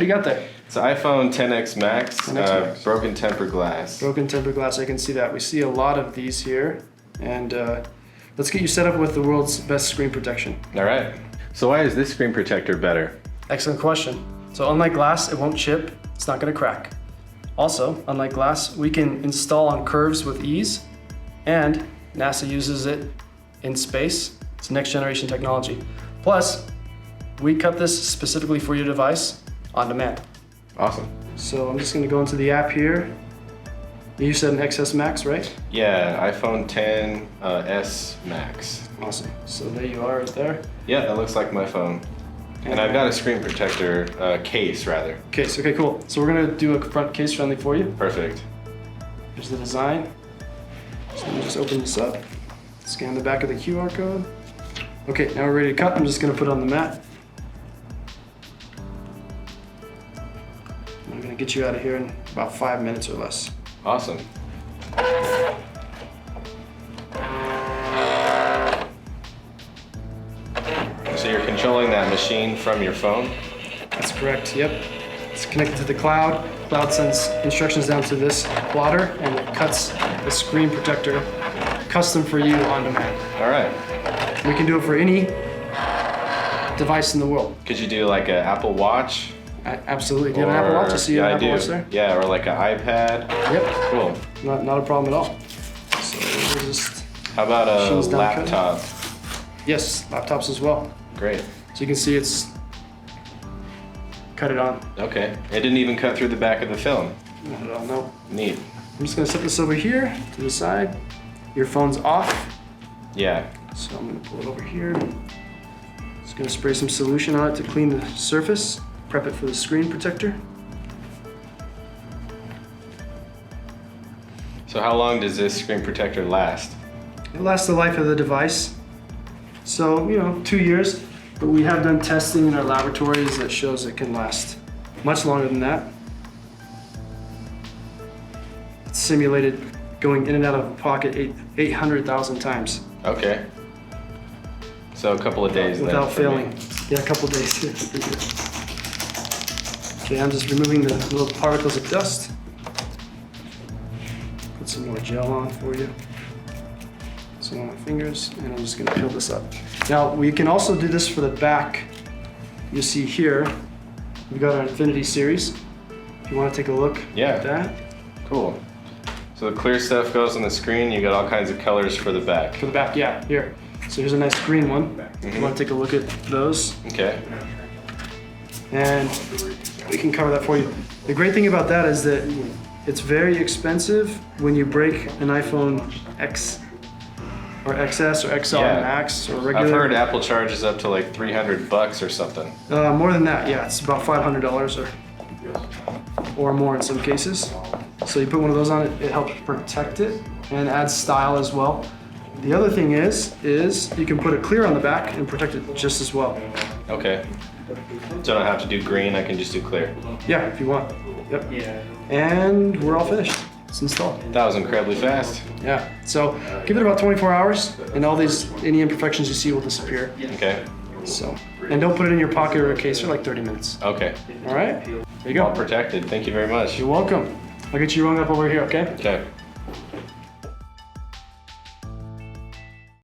do you got there? It's an iPhone XS Max, 10X Max. broken tempered glass. Broken tempered glass, I can see that. We see a lot of these here. And let's get you set up with the world's best screen protection. All right. So why is this screen protector better? Excellent question. So unlike glass, it won't chip. It's not gonna crack. Also, unlike glass, we can install on curves with ease, and NASA uses it in space. It's next generation technology. Plus, we cut this specifically for your device on demand. Awesome. So I'm just gonna go into the app here. You said an XS Max, right? Yeah, iPhone XS Max. Awesome. So there you are right there. Yeah, that looks like my phone. And I've got a screen protector case, rather. Case, okay, cool. So we're gonna do a front case friendly for you. Perfect. Here's the design. So let me just open this up. Scan the back of the QR code. Okay, now we're ready to cut. I'm just gonna put it on the mat. I'm gonna get you out of here in about 5 minutes or less. Awesome. So you're controlling that machine from your phone? That's correct, yep. It's connected to the cloud. Cloud sends instructions down to this plotter and it cuts the screen protector custom for you on demand. All right. We can do it for any device in the world. Could you do like an Apple Watch? Absolutely. Do you have an Apple Watch? I see you have an Apple Watch there. Yeah, or like an iPad. Yep. Cool. Not a problem at all. So we'll just... How about a laptop? Yes, laptops as well. Great. So you can see it's cut it on. Okay. It didn't even cut through the back of the film. Not at all, no. Neat. I'm just gonna set this over here to the side. Your phone's off. Yeah. So I'm gonna pull it over here. Just gonna spray some solution on it to clean the surface. Prep it for the screen protector. So how long does this screen protector last? It lasts the life of the device. So, 2 years, but we have done testing in our laboratories that shows it can last much longer than that. It's simulated going in and out of a pocket 800,000 times. Okay. So a couple of days without then failing. me. Yeah, a couple of days. Okay, I'm just removing the little particles of dust. Put some more gel on for you. Some on my fingers, and I'm just gonna peel this up. Now, we can also do this for the back. You see here, we've got our Infinity series. If you wanna take a look at that. Cool. So the clear stuff goes on the screen, you got all kinds of colors for the back. For the back, yeah, here. So here's a nice green one. If you wanna take a look at those. Okay. And we can cover that for you. The great thing about that is that it's very expensive when you break an iPhone X or XS or XL Max or regular. I've heard Apple charges up to like $300 or something. More than that, yeah. It's about $500 or more in some cases. So you put one of those on it, it helps protect it and adds style as well. The other thing is you can put a clear on the back and protect it just as well. Okay. So I don't have to do green, I can just do clear. Yeah, if you want. Yep. And we're all finished. It's installed. That was incredibly fast. Yeah. So give it about 24 hours and any imperfections you see will disappear. Okay. So, and don't put it in your pocket or a case for like 30 minutes. Okay. All right. There you go. All protected. Thank you very much. You're welcome. I'll get you rung up over here, okay? Okay.